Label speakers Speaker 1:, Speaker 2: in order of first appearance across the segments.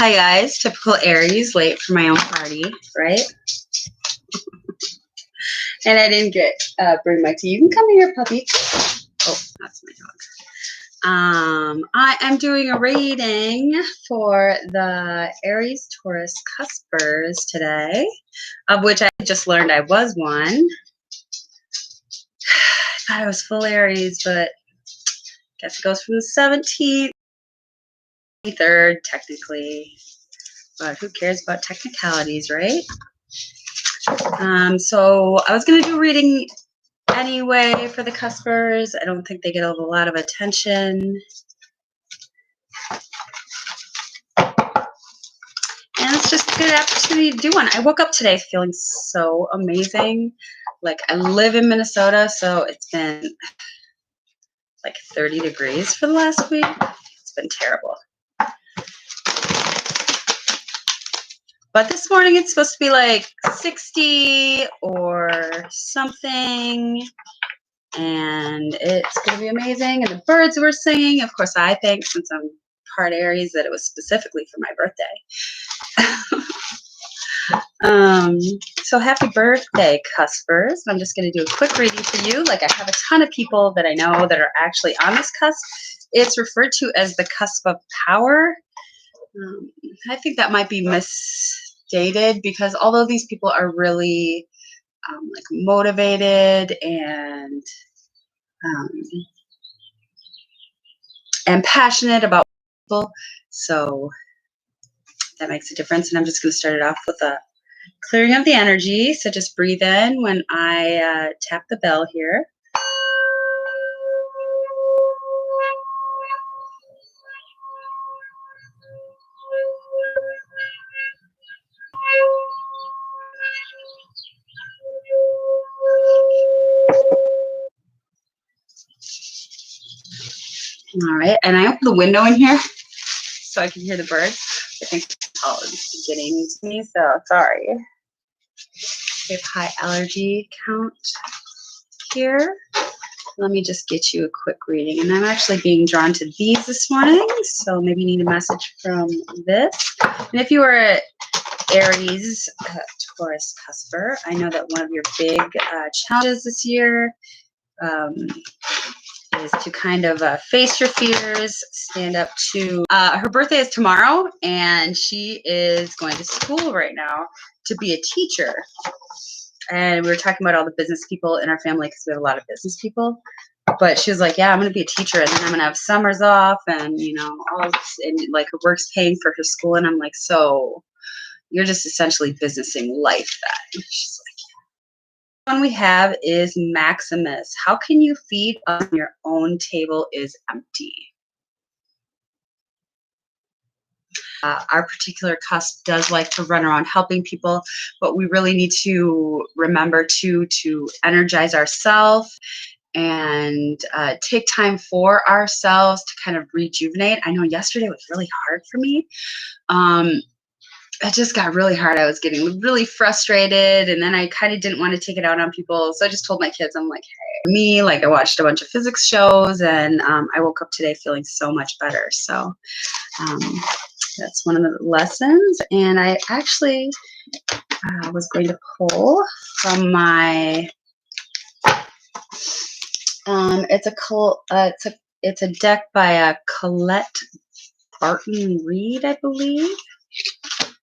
Speaker 1: Hi guys, typical Aries, late for my own party, right? And I didn't bring my tea. You can come here, puppy. Oh, that's my dog. I am doing a reading for the Aries Taurus Cuspers today, of which I just learned I was one. I thought I was full Aries, but I guess it goes from the 17th, 23rd, technically. But who cares about technicalities, right? So I was going to do a reading anyway for the Cuspers. I don't think they get a lot of attention. And it's just a good opportunity to do one. I woke up today feeling so amazing. Like, I live in Minnesota, so it's been like 30 degrees for the last week. It's been terrible. But this morning it's supposed to be like 60 or something. And it's going to be amazing. And the birds were singing. Of course, I think, since I'm part Aries, that it was specifically for my birthday. So happy birthday, Cuspers. I'm just going to do a quick reading for you. Like, I have a ton of people that I know that are actually on this cusp. It's referred to as the cusp of power. I think that might be misstated, because although these people are really like motivated and passionate about people, so that makes a difference. And I'm just going to start it off with a clearing of the energy. So just breathe in when I tap the bell here. All right, and I opened the window in here so I can hear the birds. I think it's getting to me, so sorry. We have high allergy count here. Let me just get you a quick reading. And I'm actually being drawn to these this morning, so maybe you need a message from this. And if you are an Aries Taurus Cusper, I know that one of your big challenges this year is to kind of face your fears, stand up to her birthday is tomorrow, and she is going to school right now to be a teacher. And we were talking about all the business people in our family, because we have a lot of business people. But she was like, yeah, I'm going to be a teacher, and then I'm going to have summers off, and, you know, all this, and like her work's paying for her school. And I'm like, so you're just essentially businessing life then. She's like, yeah. One we have is Maximus. How can you feed on your own table is empty? Our particular cusp does like to run around helping people, but we really need to remember to energize ourselves and take time for ourselves to kind of rejuvenate. I know yesterday was really hard for me. It just got really hard. I was getting really frustrated, and then I kind of didn't want to take it out on people. So I just told my kids, I'm like, hey, I watched a bunch of physics shows, and I woke up today feeling so much better. So that's one of the lessons. And I actually was going to pull from my it's a deck by Colette Barton Reed, I believe.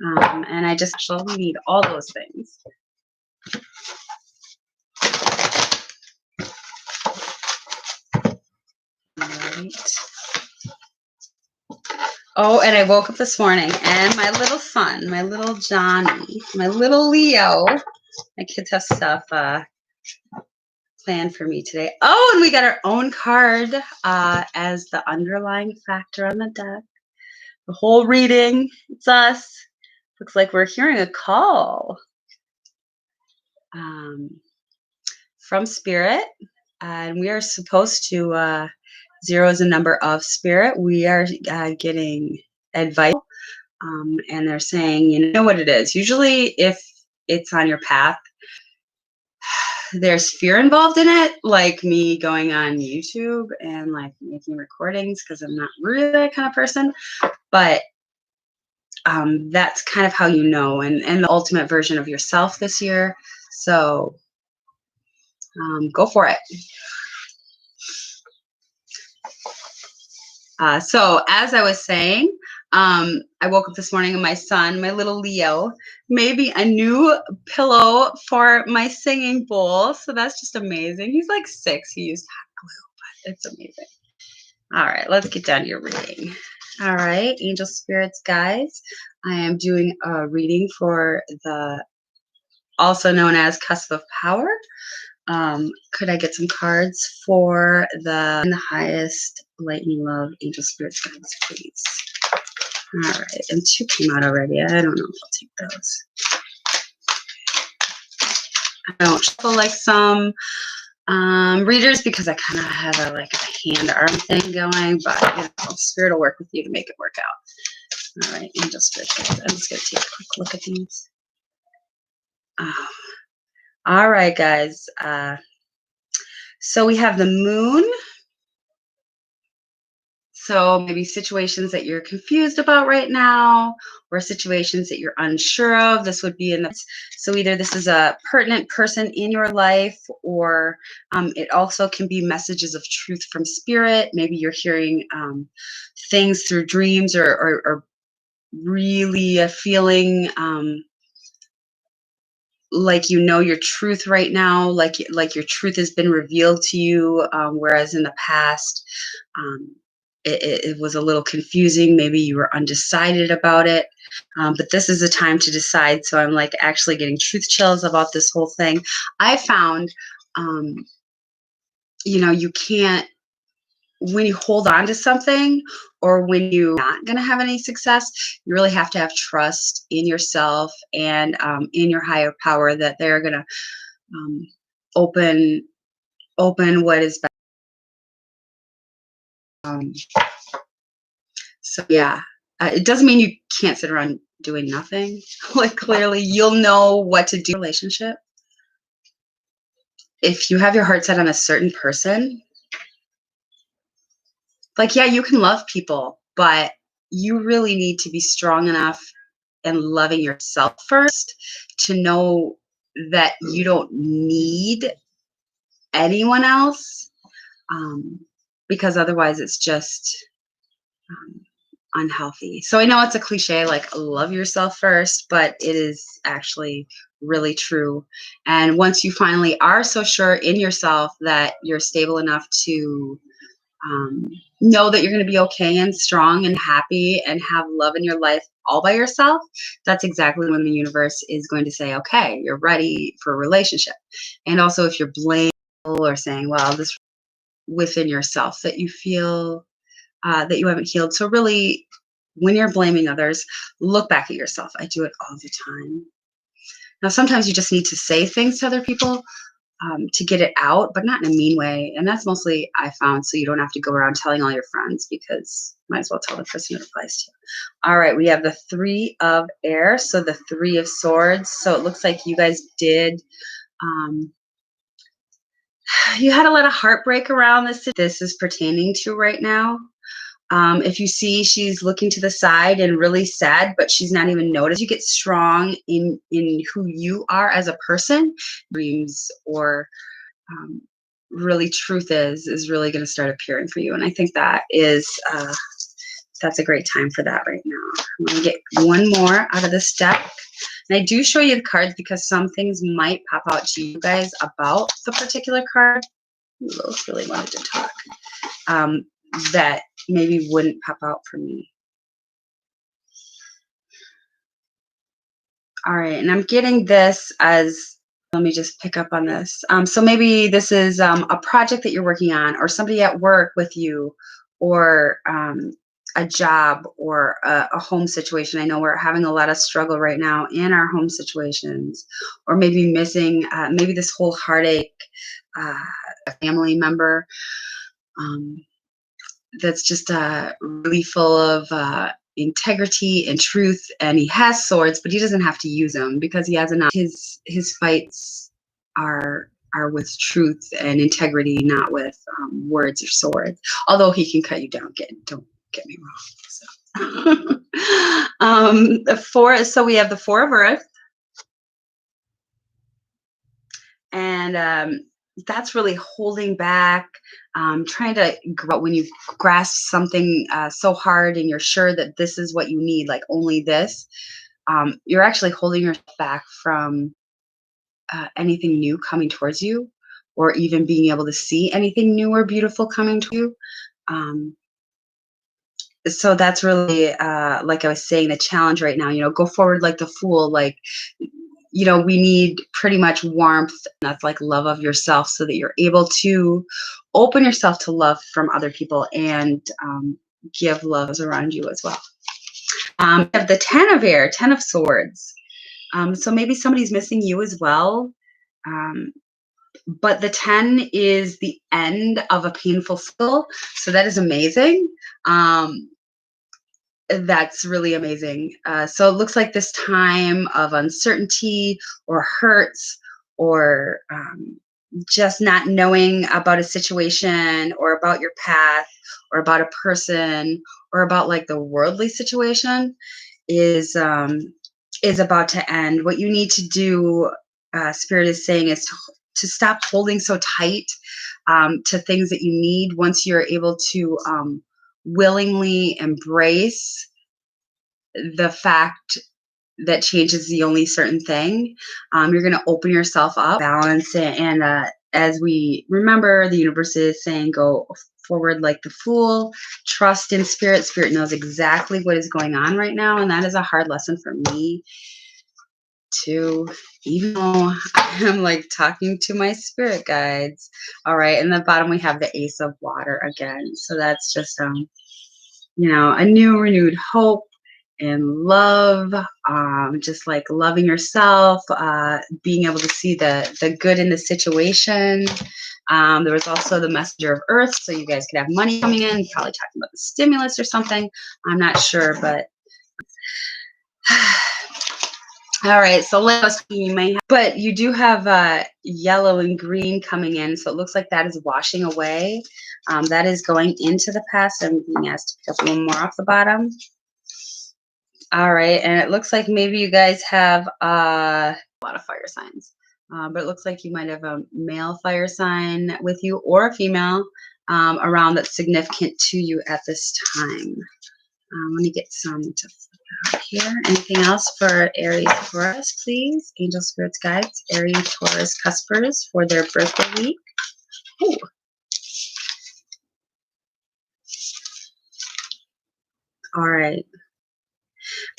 Speaker 1: And I just actually need all those things. All right. Oh, and I woke up this morning, and my little son, my little Johnny, my little Leo, my kids have stuff planned for me today. Oh, and we got our own card as the underlying factor on the deck. The whole reading, it's us. Looks like we're hearing a call from Spirit, and we are supposed to, 0 is a number of Spirit. We are getting advice, and they're saying, you know what it is. Usually if it's on your path, there's fear involved in it, like me going on YouTube and like making recordings, because I'm not really that kind of person. But that's kind of how you know, and the ultimate version of yourself this year. So go for it. So as I was saying, I woke up this morning and my son, my little Leo, made me a new pillow for my singing bowl. So that's just amazing. He's like 6. He used hot glue, but it's amazing. All right, let's get down to your reading. All right, angel spirits, guys. I am doing a reading for the also known as Cusp of Power. Could I get some cards for the highest light and love angel spirits guides, please? All right, and 2 came out already. I don't know if I'll take those. I don't shuffle like some readers because I kind of have a hand arm thing going, but you know, spirit will work with you to make it work out. All right, angel spirits guides. I'm just going to take a quick look at these. All right, guys. So we have the moon. So maybe situations that you're confused about right now, or situations that you're unsure of. This would be so either this is a pertinent person in your life, or it also can be messages of truth from spirit. Maybe you're hearing things through dreams, or really feeling like you know your truth right now, like your truth has been revealed to you, whereas in the past it was a little confusing. Maybe you were undecided about it, but this is a time to decide. So I'm like actually getting truth chills about this whole thing. I found, you know, you can't, when you hold on to something, or when you're not going to have any success, you really have to have trust in yourself and in your higher power that they're going to open what is best. So yeah, it doesn't mean you can't sit around doing nothing. Like clearly you'll know what to do in a relationship. If you have your heart set on a certain person, like, yeah, you can love people, but you really need to be strong enough and loving yourself first to know that you don't need anyone else, because otherwise it's just unhealthy. So I know it's a cliche, like love yourself first, but it is actually really true. And once you finally are so sure in yourself that you're stable enough to know that you're going to be okay and strong and happy and have love in your life all by yourself, that's exactly when the universe is going to say, okay, you're ready for a relationship. And also if you're blaming or saying, well, this within yourself that you feel that you haven't healed. So really, when you're blaming others, look back at yourself. I do it all the time. Now, sometimes you just need to say things to other people to get it out, but not in a mean way. And that's mostly I found, so you don't have to go around telling all your friends, because might as well tell the person it applies to. All right, we have the 3 of air, so the 3 of swords. So it looks like you guys did, you had a lot of heartbreak around this is pertaining to right now. If you see she's looking to the side and really sad, but she's not even noticed, you get strong in who you are as a person, dreams or really truth is really going to start appearing for you. And I think that is, that's a great time for that right now. I'm going to get one more out of this deck. And I do show you the cards because some things might pop out to you guys about the particular card. Lilith really wanted to talk. That maybe wouldn't pop out for me. All right, and I'm getting this as, let me just pick up on this. So maybe this is a project that you're working on, or somebody at work with you, or a job, or a home situation. I know we're having a lot of struggle right now in our home situations, or maybe missing, maybe this whole heartache, a family member that's just really full of integrity and truth, and he has swords, but he doesn't have to use them because he has enough. His fights are with truth and integrity, not with words or swords. Although he can cut you down. Don't get me wrong. So The four, so we have the Four of Earth, and that's really holding back, trying to grow. When you grasp something so hard and you're sure that this is what you need, like only this, you're actually holding yourself back from anything new coming towards you, or even being able to see anything new or beautiful coming to you. Um, so that's really, like I was saying, the challenge right now. Go forward like the Fool. Like, we need pretty much warmth. That's like love of yourself, so that you're able to open yourself to love from other people, and give love around you as well. We have the Ten of Air, Ten of Swords. So maybe somebody's missing you as well. Um, but the 10 is the end of a painful cycle. So that is amazing. That's really amazing. So it looks like this time of uncertainty or hurts, or just not knowing about a situation, or about your path, or about a person, or about like the worldly situation is about to end. What you need to do, Spirit is saying, is to stop holding so tight to things that you need. Once you're able to willingly embrace the fact that change is the only certain thing, you're going to open yourself up, balance it. And as we remember, the universe is saying, go forward like the Fool, trust in Spirit. Spirit knows exactly what is going on right now. And that is a hard lesson for me too, even though I'm like talking to my spirit guides. All right. And the bottom, we have the Ace of Water again. So that's just, a new renewed hope and love, just like loving yourself, being able to see the good in the situation. There was also the Messenger of Earth, so you guys could have money coming in, probably talking about the stimulus or something. I'm not sure, but all right. So you may have, but you do have yellow and green coming in, so it looks like that is washing away. That is going into the past. I'm being asked to pick up one more off the bottom. All right, and it looks like maybe you guys have a lot of fire signs, but it looks like you might have a male fire sign with you, or a female around that's significant to you at this time. Let me get some to flip out here. Anything else for Aries Taurus, please? Angel Spirits Guides, Aries Taurus Cuspers for their birthday week. Ooh. All right.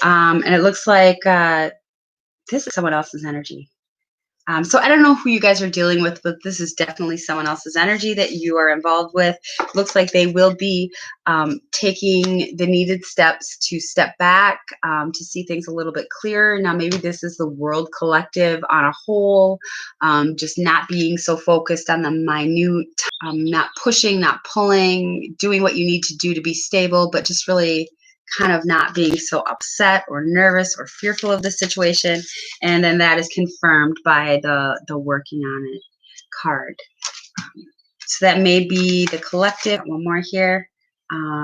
Speaker 1: And it looks like this is someone else's energy. So I don't know who you guys are dealing with, but this is definitely someone else's energy that you are involved with. Looks like they will be taking the needed steps to step back, to see things a little bit clearer. Now, maybe this is the world collective on a whole, just not being so focused on the minute, not pushing, not pulling, doing what you need to do to be stable, but just really kind of not being so upset or nervous or fearful of the situation. And then that is confirmed by the working on it card. So that may be the collective. One more here,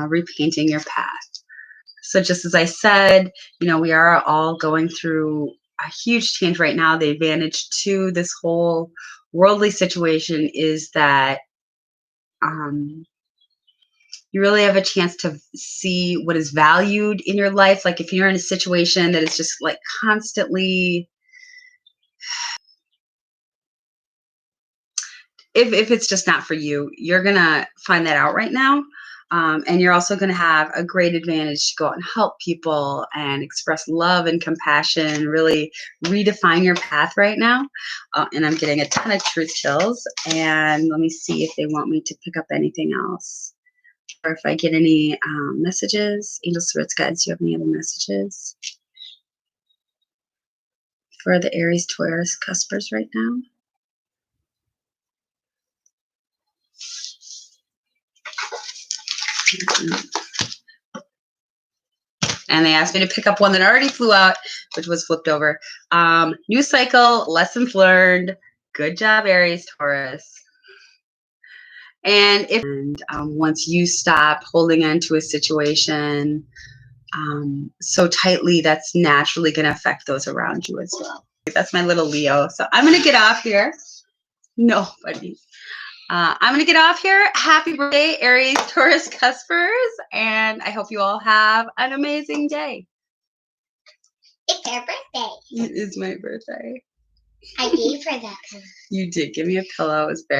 Speaker 1: repainting your path. So just as I said, we are all going through a huge change right now. The advantage to this whole worldly situation is that you really have a chance to see what is valued in your life. Like if you're in a situation that is just like constantly, if it's just not for you, you're going to find that out right now. And you're also going to have a great advantage to go out and help people and express love and compassion, really redefine your path right now. And I'm getting a ton of truth chills. And let me see if they want me to pick up anything else. Or if I get any messages. Angel Spirits Guides, do you have any other messages for the Aries Taurus Cuspers right now? And they asked me to pick up one that already flew out, which was flipped over. New cycle, lessons learned. Good job, Aries Taurus. And once you stop holding on to a situation, so tightly, that's naturally going to affect those around you as well. That's my little Leo. So I'm going to get off here. No, buddy. I'm going to get off here. Happy birthday, Aries, Taurus, Cuspers. And I hope you all have an amazing day.
Speaker 2: It's her birthday.
Speaker 1: It is my birthday.
Speaker 2: I gave her that pillow.
Speaker 1: You did give me a pillow. It was very